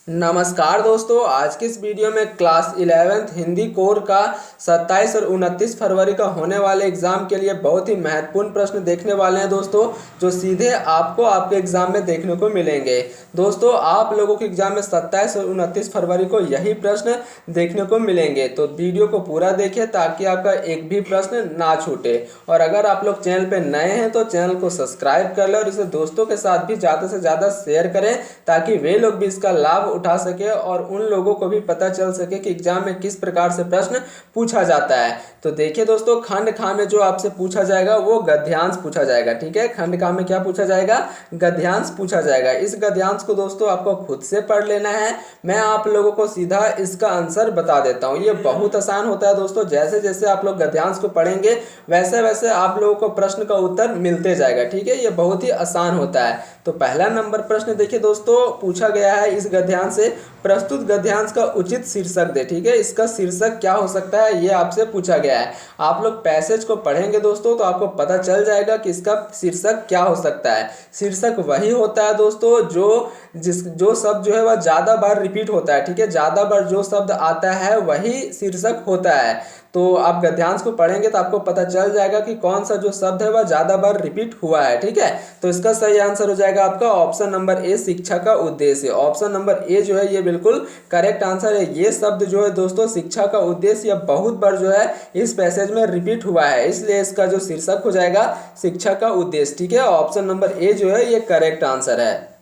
नमस्कार दोस्तों, आज की इस वीडियो में क्लास 11th हिंदी कोर का 27 और 29 फरवरी का होने वाले एग्ज़ाम के लिए बहुत ही महत्वपूर्ण प्रश्न देखने वाले हैं दोस्तों, जो सीधे आपको आपके एग्ज़ाम में देखने को मिलेंगे। दोस्तों, आप लोगों के एग्ज़ाम में 27 और 29 फरवरी को यही प्रश्न देखने को मिलेंगे, तो वीडियो को पूरा देखें ताकि आपका एक भी प्रश्न ना छूटे। और अगर आप लोग चैनल पर नए हैं तो चैनल को सब्सक्राइब कर लें और इसे दोस्तों के साथ भी ज़्यादा से ज़्यादा शेयर करें ताकि वे लोग भी इसका लाभ उठा सके और उन लोगों को भी पता चल सके कि एग्जाम में किस प्रकार से प्रश्न पूछा जाता है। तो देखिए दोस्तों, खंड खा में जो आपसे पूछा जाएगा वो गद्यांश पूछा जाएगा। ठीक है, खंड खा में क्या पूछा जाएगा? गद्यांश पूछा जाएगा। इस गद्यांश को दोस्तों आपको खुद से पढ़ लेना है। मैं आप लोगों को सीधा इसका आंसर बता देता हूँ। ये बहुत आसान होता है दोस्तों। जैसे जैसे आप लोग गद्यांश को पढ़ेंगे वैसे वैसे आप लोगों को प्रश्न का उत्तर मिलते जाएगा। ठीक है, ये बहुत ही आसान होता है। तो पहला नंबर प्रश्न देखिए दोस्तों, पूछा गया है इस गद्यांश से, प्रस्तुत गद्यांश का उचित शीर्षक दे। ठीक है, इसका शीर्षक क्या हो सकता है ये आपसे पूछा गया है। आप लोग पैसेज को पढ़ेंगे दोस्तों तो आपको पता चल जाएगा कि इसका शीर्षक क्या हो सकता है। शीर्षक वही होता है दोस्तों जो शब्द जो है वह ज्यादा बार रिपीट होता है। ठीक है, ज्यादा बार जो शब्द आता है वही शीर्षक होता है। तो आप गद्यांश को पढ़ेंगे तो आपको पता चल जाएगा कि कौन सा जो शब्द है वह ज्यादा बार रिपीट हुआ है। ठीक है, तो इसका सही आंसर हो जाएगा आपका ऑप्शन नंबर ए, शिक्षा का उद्देश्य। ऑप्शन नंबर ए जो है ये बिल्कुल करेक्ट आंसर है। ये शब्द जो है दोस्तों शिक्षा का उद्देश्य, यह बहुत बार जो है इस पैसेज में रिपीट हुआ है, इसलिए इसका जो शीर्षक हो जाएगा शिक्षा का उद्देश्य। ठीक है, ऑप्शन नंबर ए जो है ये करेक्ट आंसर है।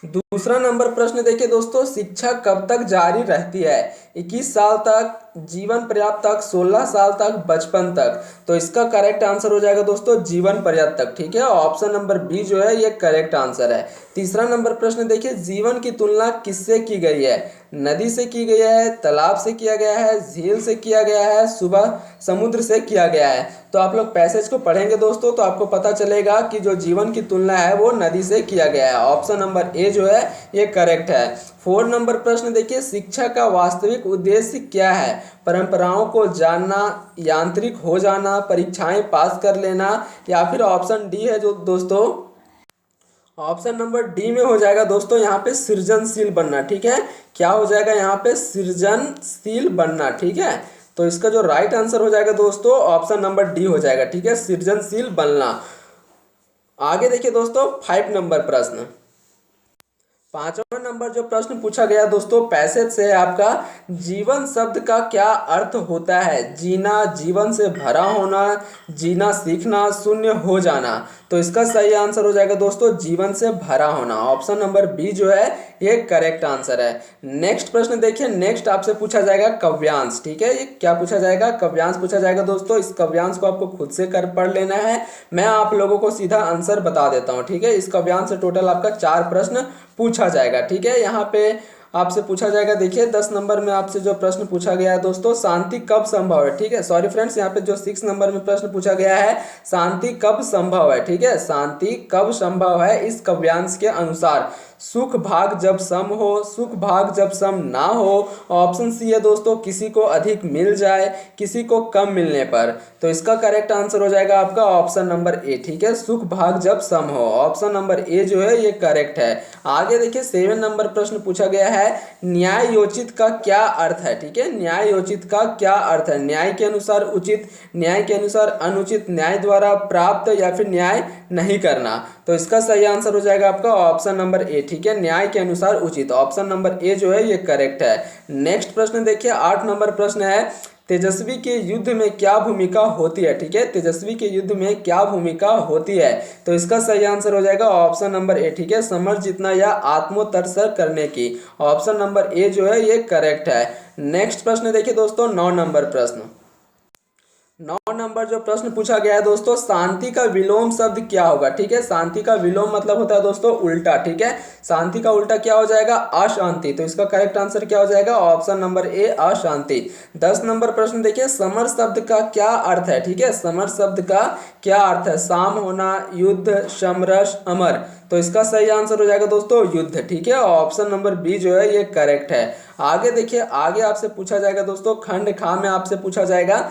दूसरा नंबर प्रश्न देखिए दोस्तों, शिक्षा कब तक जारी रहती है? 21 साल तक, जीवन पर्यंत तक, 16 साल तक, बचपन तक। तो इसका करेक्ट आंसर हो जाएगा दोस्तों जीवन पर्यंत तक। ठीक है, ऑप्शन नंबर बी जो है ये करेक्ट आंसर है। तीसरा नंबर प्रश्न देखिए, जीवन की तुलना किससे की गई है? नदी से की गई है, तालाब से किया गया है, झील से किया गया है, सुबह समुद्र से किया गया है। तो आप लोग पैसेज को पढ़ेंगे दोस्तों तो आपको पता चलेगा कि जो जीवन की तुलना है वो नदी से किया गया है। ऑप्शन नंबर ए जो है ये करेक्ट है। 4 नंबर प्रश्न देखिए, शिक्षा का वास्तविक उद्देश्य क्या है? परंपराओं को जानना, यांत्रिक हो जाना, परीक्षाएं पास कर लेना, या फिर ऑप्शन डी है जो दोस्तों, ऑप्शन नंबर डी में हो जाएगा दोस्तों यहाँ पे सृजनशील बनना। ठीक है, क्या हो जाएगा यहाँ पे? सृजनशील बनना। ठीक है, तो इसका जो राइट आंसर हो जाएगा दोस्तों ऑप्शन नंबर डी हो जाएगा। ठीक है, सृजनशील बनना। आगे देखिए दोस्तों 5 नंबर प्रश्न, 5वां नंबर जो प्रश्न पूछा गया दोस्तों पैसेज से आपका, जीवन शब्द का क्या अर्थ होता है? जीना, जीवन से भरा होना, जीना सीखना, शून्य हो जाना। तो इसका सही आंसर हो जाएगा दोस्तों जीवन से भरा होना। ऑप्शन नंबर बी जो है ये करेक्ट आंसर है। नेक्स्ट प्रश्न देखिए, नेक्स्ट आपसे पूछा जाएगा काव्यांश। ठीक है, ये क्या पूछा जाएगा? काव्यांश पूछा जाएगा दोस्तों। इस काव्यांश को आपको खुद से कर पढ़ लेना है, मैं आप लोगों को सीधा आंसर बता देता हूँ। ठीक है, इस काव्यांश से टोटल आपका 4 प्रश्न पूछा जाएगा। ठीक है, यहाँ पे आपसे पूछा जाएगा, देखिए 10 नंबर में आपसे जो प्रश्न पूछा गया है दोस्तों, शांति कब संभव है? ठीक है, सॉरी फ्रेंड्स, यहाँ पे जो 6 नंबर में प्रश्न पूछा गया है, शांति कब संभव है? ठीक है, शांति कब संभव है इस काव्यांश के अनुसार? सुख भाग जब सम हो, सुख भाग जब सम ना हो। ऑप्शन सी है दोस्तों, किसी को अधिक मिल जाए, किसी को कम मिलने पर। तो इसका करेक्ट आंसर हो जाएगा आपका ऑप्शन नंबर ए। ठीक है, सुख भाग जब सम हो, ऑप्शन नंबर ए जो है ये करेक्ट है। आगे देखिए 7 नंबर प्रश्न पूछा गया है, न्याय योचित का क्या अर्थ है? ठीक है, न्याय योचित का क्या अर्थ है? न्याय के अनुसार उचित, न्याय के अनुसार अनुचित, न्याय द्वारा प्राप्त, या फिर न्याय नहीं करना। तो इसका सही आंसर हो जाएगा आपका ऑप्शन नंबर ए। ठीक है, न्याय के अनुसार उचित, ऑप्शन नंबर ए जो है ये करेक्ट है। नेक्स्ट प्रश्न देखिए 8 नंबर प्रश्न है, तेजस्वी के युद्ध में क्या भूमिका होती है? ठीक है, तेजस्वी के युद्ध में क्या भूमिका होती है? तो इसका सही आंसर हो जाएगा ऑप्शन नंबर ए। ठीक है, समर जीतना या आत्मोत्कर्ष करने की, ऑप्शन नंबर ए जो है ये करेक्ट है। नेक्स्ट प्रश्न देखिए दोस्तों 9 नंबर प्रश्न, 9 नंबर जो प्रश्न पूछा गया है दोस्तों, शांति का विलोम शब्द क्या होगा? ठीक है, शांति का विलोम मतलब होता है दोस्तों उल्टा। ठीक है, शांति का उल्टा क्या हो जाएगा? अशांति। तो इसका करेक्ट आंसर क्या हो जाएगा? ऑप्शन नंबर ए अशांति। 10 नंबर प्रश्न देखिए, समर शब्द का क्या अर्थ है? ठीक है, समर शब्द का क्या अर्थ है? शाम होना, युद्ध, समरस, अमर। तो इसका सही आंसर हो जाएगा दोस्तों युद्ध। ठीक है, ऑप्शन नंबर बी जो है ये करेक्ट है। आगे देखिए, आगे आपसे पूछा जाएगा दोस्तों खंड खा में आपसे पूछा जाएगा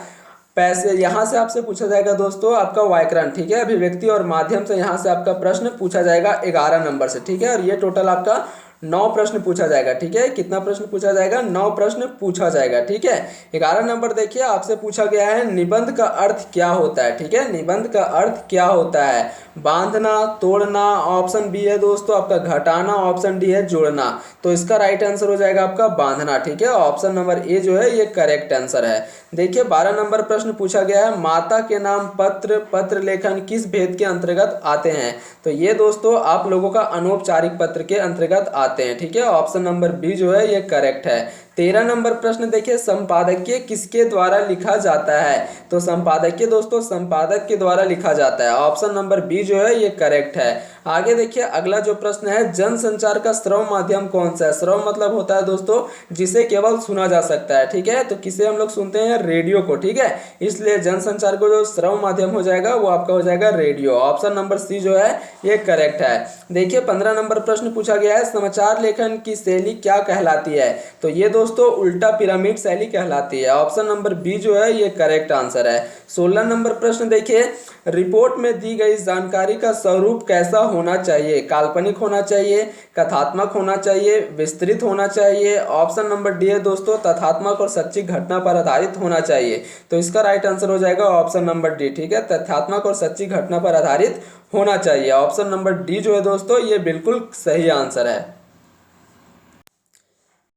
पैसे, यहाँ से आपसे पूछा जाएगा दोस्तों आपका व्याकरण। ठीक है, अभिव्यक्ति और माध्यम से यहाँ से आपका प्रश्न पूछा जाएगा 11 नंबर से। ठीक है, और ये टोटल आपका 9 प्रश्न पूछा जाएगा। ठीक है, कितना प्रश्न पूछा जाएगा? 9 प्रश्न पूछा जाएगा। ठीक है, 11 नंबर देखिए, आपसे पूछा गया है निबंध का अर्थ क्या होता है। ठीक है, निबंध का अर्थ क्या होता है? बांधना, तोड़ना, ऑप्शन बी है दोस्तों आपका घटाना, ऑप्शन डी है जोड़ना। तो इसका राइट आंसर हो जाएगा आपका बांधना। ठीक है, ऑप्शन नंबर ए जो है ये करेक्ट आंसर है। देखिए 12 नंबर प्रश्न पूछा गया है माता के नाम पत्र, पत्र लेखन किस भेद के अंतर्गत आते हैं? तो ये दोस्तों आप लोगों का अनौपचारिक पत्र के अंतर्गत आते हैं। ठीक है, ऑप्शन नंबर बी जो है ये करेक्ट है। 13 नंबर प्रश्न देखिए संपादकीय किसके द्वारा लिखा जाता है? तो संपादकीय दोस्तों संपादक के द्वारा लिखा जाता है। ऑप्शन नंबर बी जो है ये करेक्ट है। आगे देखिए अगला जो प्रश्न है जनसंचार का श्रव्य माध्यम कौन सा है? श्रव्य मतलब होता है दोस्तों जिसे केवल सुना जा सकता है। ठीक है, तो किसे हम लोग सुनते हैं? रेडियो को। ठीक है, इसलिए जनसंचार को जो श्रव्य माध्यम हो जाएगा वो आपका हो जाएगा रेडियो। ऑप्शन नंबर सी जो है ये करेक्ट है। देखिए 15 नंबर प्रश्न पूछा गया है समाचार लेखन की शैली क्या कहलाती है? तो ये दोस्तों उल्टा पिरामिड शैली कहलाती है। ऑप्शन नंबर बी जो है ये करेक्ट आंसर है। 16 नंबर प्रश्न देखिए रिपोर्ट में दी गई जानकारी का स्वरूप कैसा होना चाहिए? काल्पनिक होना चाहिए, कथात्मक होना चाहिए, विस्तृत होना चाहिए। ऑप्शन नंबर डी है दोस्तों तथ्यात्मक और सच्ची घटना पर आधारित होना चाहिए। तो इसका राइट आंसर हो जाएगा ऑप्शन नंबर डी। ठीक है, तथ्यात्मक और सच्ची घटना पर आधारित होना चाहिए। ऑप्शन नंबर डी जो है दोस्तों ये बिल्कुल सही आंसर है।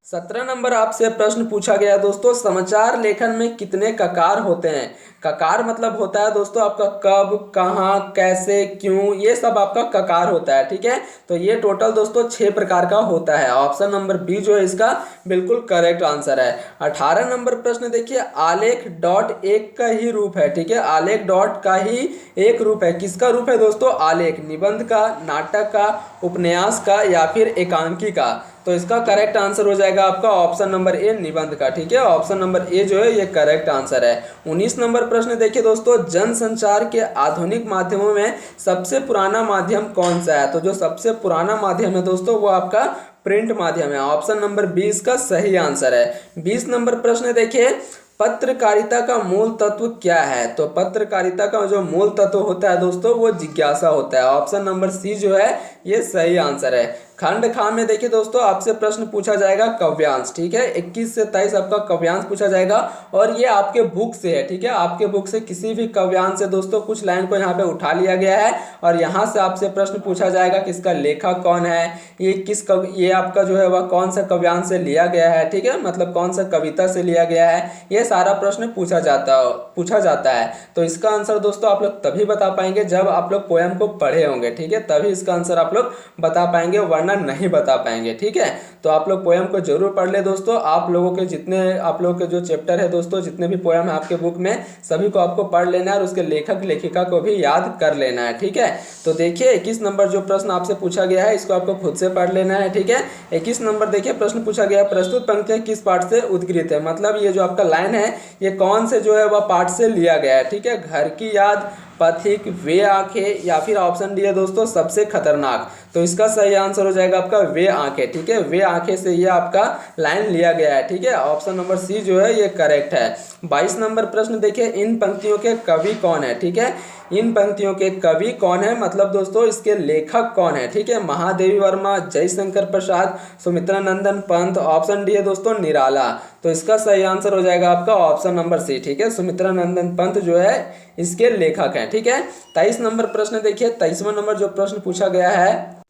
17 नंबर आपसे प्रश्न पूछा गया दोस्तों समाचार लेखन में कितने ककार होते हैं? ककार मतलब होता है दोस्तों आपका कब, कहाँ, कैसे, क्यों, ये सब आपका ककार होता है। ठीक है, तो ये टोटल दोस्तों 6 प्रकार का होता है। ऑप्शन नंबर बी जो है इसका बिल्कुल करेक्ट आंसर है। 18 नंबर प्रश्न देखिए आलेख डॉट एक का ही रूप है। ठीक है, आलेख डॉट का ही एक रूप है। किसका रूप है दोस्तों? आलेख, निबंध का, नाटक का, उपन्यास का या फिर एकांकी का। तो इसका करेक्ट आंसर हो जाएगा आपका ऑप्शन नंबर ए निबंध का। ठीक है, ऑप्शन नंबर ए जो है ये करेक्ट आंसर है। 19 नंबर प्रश्न देखिए दोस्तों जनसंचार के आधुनिक माध्यमों में सबसे पुराना माध्यम कौन सा है? तो जो सबसे पुराना माध्यम है दोस्तों वो आपका प्रिंट माध्यम है। ऑप्शन नंबर 20 का सही आंसर है। 20 नंबर प्रश्न देखिए पत्रकारिता का मूल तत्व क्या है? तो पत्रकारिता का जो मूल तत्व होता है दोस्तों वो जिज्ञासा होता है। ऑप्शन नंबर सी जो है ये सही आंसर है। खंड खा में देखिए दोस्तों आपसे प्रश्न पूछा जाएगा काव्यांश। ठीक है, 21 से 23 आपका काव्यांश पूछा जाएगा और ये आपके बुक से है। ठीक है, आपके बुक से किसी भी काव्यांश से दोस्तों कुछ लाइन को यहाँ पे उठा लिया गया है और यहाँ से आपसे प्रश्न पूछा जाएगा कि इसका लेखक कौन है, ये आपका जो है वह कौन सा काव्यांश से लिया गया है। ठीक है, मतलब कौन सा कविता से लिया गया है, ये सारा प्रश्न पूछा जाता है। तो इसका आंसर दोस्तों आप लोग तभी बता पाएंगे जब आप लोग पोएम को पढ़े होंगे। ठीक है, तभी इसका आंसर आप लोग बता पाएंगे वरना नहीं बता पाएंगे। ठीक है, तो आप लोग पोएम को जरूर पढ़ ले दोस्तों। आप लोगों के जो चैप्टर है दोस्तों, जितने भी पोएम है आपके बुक में सभी को आपको पढ़ लेना है और उसके लेखक लेखिका को भी याद कर लेना है। ठीक है, तो देखिए 21 नंबर जो प्रश्न आपसे पूछा गया है इसको आपको खुद से पढ़ लेना है। ठीक है, 21 नंबर देखिए प्रश्न पूछा गया प्रस्तुत पंक्तियां किस पाठ से उद्गृत है? मतलब ये जो आपका लाइन है ये कौन से जो है वह पाठ से लिया गया है? ठीक है, घर की याद, पथिक, वे आंखें या फिर ऑप्शन डी है दोस्तों सबसे खतरनाक। तो इसका सही आंसर हो जाएगा आपका वे आंखें। ठीक है, वे आंखें से ये आपका लाइन लिया गया है। ठीक है, ऑप्शन नंबर सी जो है ये करेक्ट है। 22 नंबर प्रश्न देखिए इन पंक्तियों के कवि कौन है? ठीक है, इन पंक्तियों के कवि कौन है मतलब दोस्तों इसके लेखक कौन है? ठीक है, महादेवी वर्मा, जयशंकर प्रसाद, सुमित्रा नंदन पंत, ऑप्शन डी है दोस्तों निराला। तो इसका सही आंसर हो जाएगा आपका ऑप्शन नंबर सी। ठीक है, सुमित्रा नंदन पंत जो है इसके लेखक हैं। ठीक है, 23 नंबर प्रश्न देखिए 23वां नंबर जो प्रश्न पूछा गया है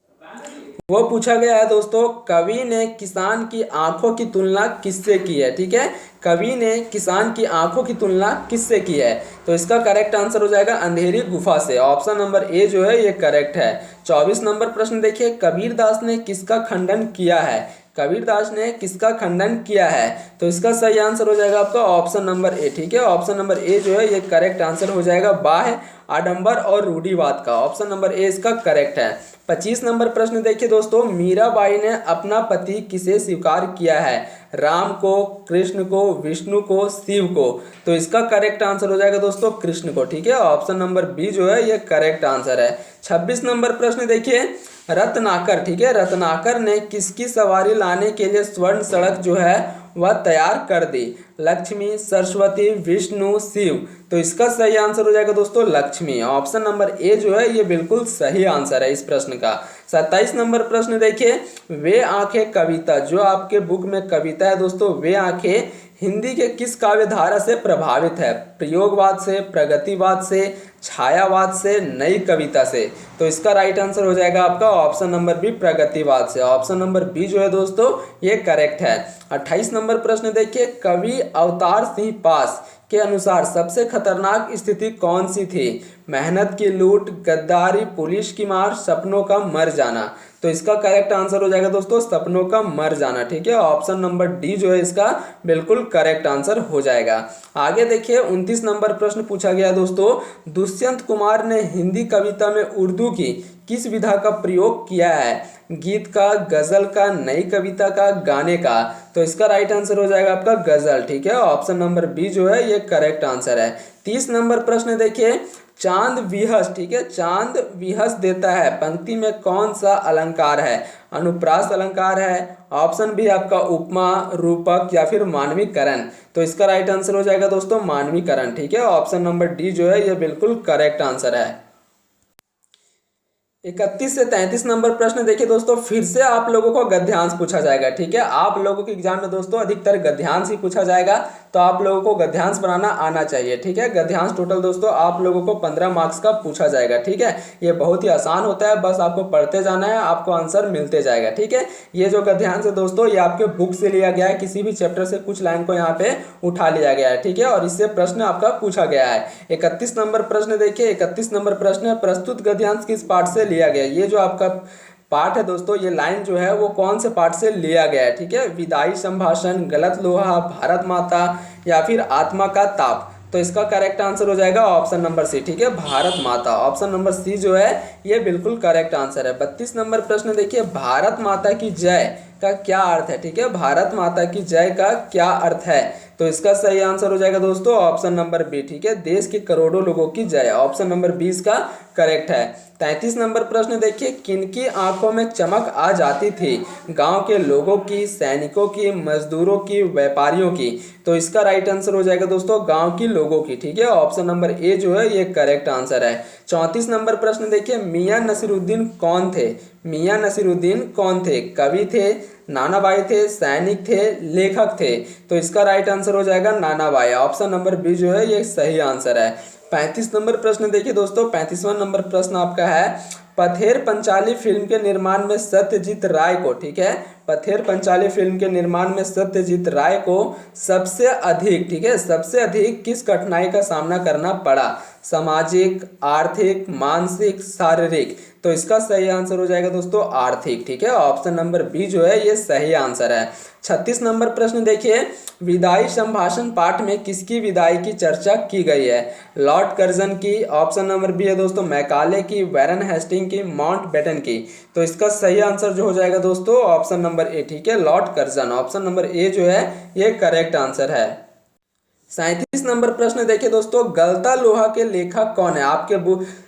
वो पूछा गया है दोस्तों कवि ने किसान की आंखों की तुलना किससे की है? ठीक है, कवि ने किसान की आंखों की तुलना किससे की है? तो इसका करेक्ट आंसर हो जाएगा अंधेरी गुफा से। ऑप्शन नंबर ए जो है ये करेक्ट है। 24 नंबर प्रश्न देखिए कबीरदास ने किसका खंडन किया है? कबीरदास ने किसका खंडन किया है? तो इसका सही आंसर हो जाएगा आपका ऑप्शन नंबर ए। ठीक है, ऑप्शन नंबर ए जो है ये करेक्ट आंसर हो जाएगा बाह्य, आडंबर और रूढ़िवाद का। ऑप्शन नंबर ए इसका करेक्ट है। 25 नंबर प्रश्न देखिए दोस्तों मीराबाई ने अपना पति किसे स्वीकार किया है? राम को, कृष्ण को, विष्णु को, शिव को। तो इसका करेक्ट आंसर हो जाएगा दोस्तों कृष्ण को। ठीक है, ऑप्शन नंबर बी जो है ये करेक्ट आंसर है। 26 नंबर प्रश्न देखिए रत्नाकर, ठीक है, रत्नाकर ने किसकी सवारी लाने के लिए स्वर्ण सड़क जो है वह तैयार कर दी? लक्ष्मी, सरस्वती, विष्णु, शिव। तो इसका सही आंसर हो जाएगा दोस्तों लक्ष्मी। ऑप्शन नंबर ए जो है ये बिल्कुल सही आंसर है इस प्रश्न का। 27 नंबर प्रश्न देखिए, वे आंखें कविता, जो आपके बुक में कविता है दोस्तों, वे आंखें हिंदी के किस काव्य धारा से प्रभावित है? प्रयोगवाद से, प्रगतिवाद से, छायावाद से, नई कविता से। तो इसका राइट आंसर हो जाएगा आपका ऑप्शन नंबर बी, प्रगतिवाद से। ऑप्शन नंबर बी जो है दोस्तों ये करेक्ट है। 28 नंबर प्रश्न देखिए, कवि अवतार सिंह पास के अनुसार सबसे खतरनाक स्थिति कौन सी थी? मेहनत की लूट, गद्दारी, पुलिस की मार, सपनों का मर जाना। तो इसका करेक्ट आंसर हो जाएगा दोस्तों सपनों का मर जाना। ठीक है, ऑप्शन नंबर डी जो है इसका बिल्कुल करेक्ट आंसर हो जाएगा। आगे देखिए 29 नंबर प्रश्न पूछा गया दोस्तों, दुष्यंत कुमार ने हिंदी कविता में उर्दू की किस विधा का प्रयोग किया है? गीत का, गजल का, नई कविता का, गाने का। तो इसका राइट आंसर हो जाएगा आपका गजल। ठीक है, ऑप्शन नंबर बी जो है ये करेक्ट आंसर है। 30 नंबर प्रश्न देखिए, चांद विहस, ठीक है, चांद विहस देता है पंक्ति में कौन सा अलंकार है? अनुप्रास अलंकार है, ऑप्शन बी आपका उपमा, रूपक या फिर मानवीकरण। तो इसका राइट आंसर हो जाएगा दोस्तों मानवीकरण। ठीक है, ऑप्शन नंबर डी जो है ये बिल्कुल करेक्ट आंसर है। 31 से 33 नंबर प्रश्न देखिए दोस्तों, फिर से आप लोगों को गद्यांश पूछा जाएगा। ठीक है, आप लोगों के एग्जाम में दोस्तों अधिकतर गद्यांश ही पूछा जाएगा, तो आप लोगों को गद्यांश बनाना आना चाहिए। ठीक है, गद्यांश टोटल दोस्तों आप लोगों को 15 मार्क्स का पूछा जाएगा। ठीक है, ये बहुत ही आसान होता है, बस आपको पढ़ते जाना है, आपको आंसर मिलते जाएगा। ठीक है, ये जो गद्यांश है दोस्तों ये आपके बुक से लिया गया है, किसी भी चैप्टर से कुछ लाइन को यहाँ पे उठा लिया गया है। ठीक है, और इससे प्रश्न आपका पूछा गया है। 31 नंबर प्रश्न देखिए, 31 नंबर प्रश्न है, प्रस्तुत गद्यांश किस पाठ से लिया गया? ये जो आपका पाठ है दोस्तों, ये लाइन जो है वो कौन से पाठ से लिया गया है? ठीक है, विदाई संभाषण, गलत लोहा, भारत माता या फिर आत्मा का ताप। तो इसका करेक्ट आंसर हो जाएगा ऑप्शन नंबर सी। ठीक है, भारत माता। ऑप्शन नंबर सी जो है ये बिल्कुल करेक्ट आंसर है। 32 नंबर प्रश्न देखिए, भारत माता की जय का क्या अर्थ है? ठीक है, भारत माता की जय का क्या अर्थ है? तो इसका सही आंसर हो जाएगा दोस्तों ऑप्शन नंबर बी। ठीक है, देश के करोड़ों लोगों की जय। ऑप्शन नंबर 20 का करेक्ट है। 33 नंबर प्रश्न देखिए, किनकी आंखों में चमक आ जाती थी? गांव के लोगों की, सैनिकों की, मजदूरों की, व्यापारियों की। तो इसका राइट आंसर हो जाएगा दोस्तों गांव की लोगों की। ठीक है, ऑप्शन नंबर ए जो है ये करेक्ट आंसर है। 34 नंबर प्रश्न देखिए, मियां नसीरुद्दीन कौन थे? मियां नसीरुद्दीन कौन थे? कवि थे, नानाभाई थे, सैनिक थे, लेखक थे। तो इसका राइट आंसर हो जाएगा नानाभाई। ऑप्शन नंबर बी जो है ये सही आंसर है। 35 नंबर प्रश्न देखिए दोस्तों, 35वां नंबर प्रश्न आपका है, पथेर पंचाली फिल्म के निर्माण में सत्यजीत राय को, ठीक है, पथेर पंचाली फिल्म के निर्माण में सत्यजीत राय को सबसे अधिक, ठीक है, सबसे अधिक किस कठिनाई का सामना करना पड़ा? सामाजिक, आर्थिक, मानसिक, शारीरिक। तो इसका सही आंसर हो जाएगा दोस्तों आर्थिक। ठीक है, ऑप्शन नंबर बी जो है ये सही आंसर है। 36 नंबर प्रश्न देखिए, विदाई संभाषण पाठ में किसकी विदाई की चर्चा की गई है? लॉर्ड कर्जन की, ऑप्शन नंबर बी है दोस्तों मैकाले की, वैरन हेस्टिंग की, माउंटबेटन की। तो इसका सही आंसर जो हो जाएगा दोस्तों ऑप्शन नंबर ए। ठीक है, Lord Curzon. Option number A जो है ये करेक्ट आंसर है। 37 नंबर प्रश्न देखिए दोस्तों, गलता लोहा के लेखक कौन है? आपके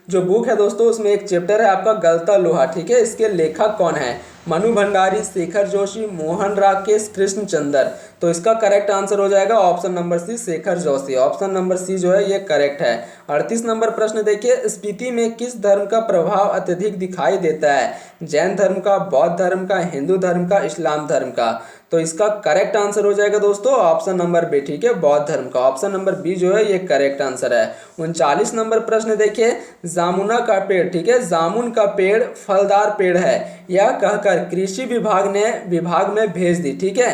जो बुक है दोस्तों उसमें एक चैप्टर है आपका गलता लोहा। ठीक है, इसके लेखक कौन है? मनु भंडारी, शेखर जोशी, मोहन राकेश, कृष्णचंद्र। तो इसका करेक्ट आंसर हो जाएगा option number C, Shekhar Joshi. Option number C जो है ये करेक्ट है। 38 नंबर प्रश्न देखिए, स्पीति में किस धर्म का प्रभाव अत्यधिक दिखाई देता है? जैन धर्म का, बौद्ध धर्म का, हिंदू धर्म का, इस्लाम धर्म का। तो इसका करेक्ट आंसर हो जाएगा दोस्तों ऑप्शन नंबर बी। ठीक है, बौद्ध धर्म का। ऑप्शन नंबर बी जो है ये करेक्ट आंसर है। 39 नंबर प्रश्न देखिए, जामुना का पेड़, ठीक है, जामुन का पेड़ फलदार पेड़ है यह कहकर कृषि विभाग ने विभाग में भेज दी। ठीक है,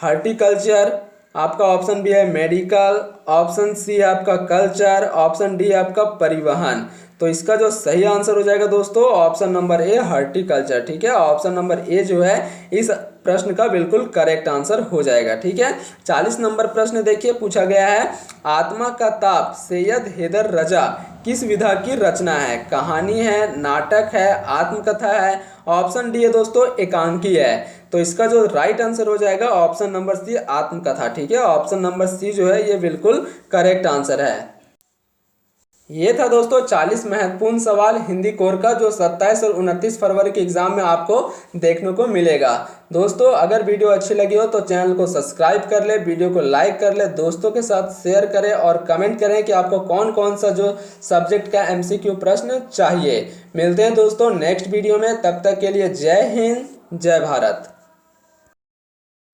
हॉर्टिकल्चर, आपका ऑप्शन बी है मेडिकल, ऑप्शन सी है आपका कल्चर, ऑप्शन डी है आपका परिवहन। तो इसका जो सही आंसर हो जाएगा दोस्तों ऑप्शन नंबर ए, हॉर्टिकल्चर। ठीक है, ऑप्शन नंबर ए जो है इस प्रश्न का बिल्कुल करेक्ट आंसर हो जाएगा। ठीक है, 40 नंबर प्रश्न देखिए पूछा गया है, आत्मा का ताप सैयद हैदर रजा किस विधा की रचना है? कहानी है, नाटक है, आत्मकथा है, ऑप्शन डी है दोस्तों एकांकी है। तो इसका जो राइट आंसर हो जाएगा ऑप्शन नंबर सी, आत्मकथा। ठीक है, ऑप्शन नंबर सी जो है ये बिल्कुल करेक्ट आंसर है। ये था दोस्तों 40 महत्वपूर्ण सवाल हिंदी कोर का, जो 27 और 29 फरवरी के एग्जाम में आपको देखने को मिलेगा। दोस्तों अगर वीडियो अच्छी लगी हो तो चैनल को सब्सक्राइब कर ले, वीडियो को लाइक कर ले, दोस्तों के साथ शेयर करें और कमेंट करें कि आपको कौन कौन सा जो सब्जेक्ट का MCQ प्रश्न चाहिए। मिलते हैं दोस्तों नेक्स्ट वीडियो में, तब तक के लिए जय हिंद जय भारत।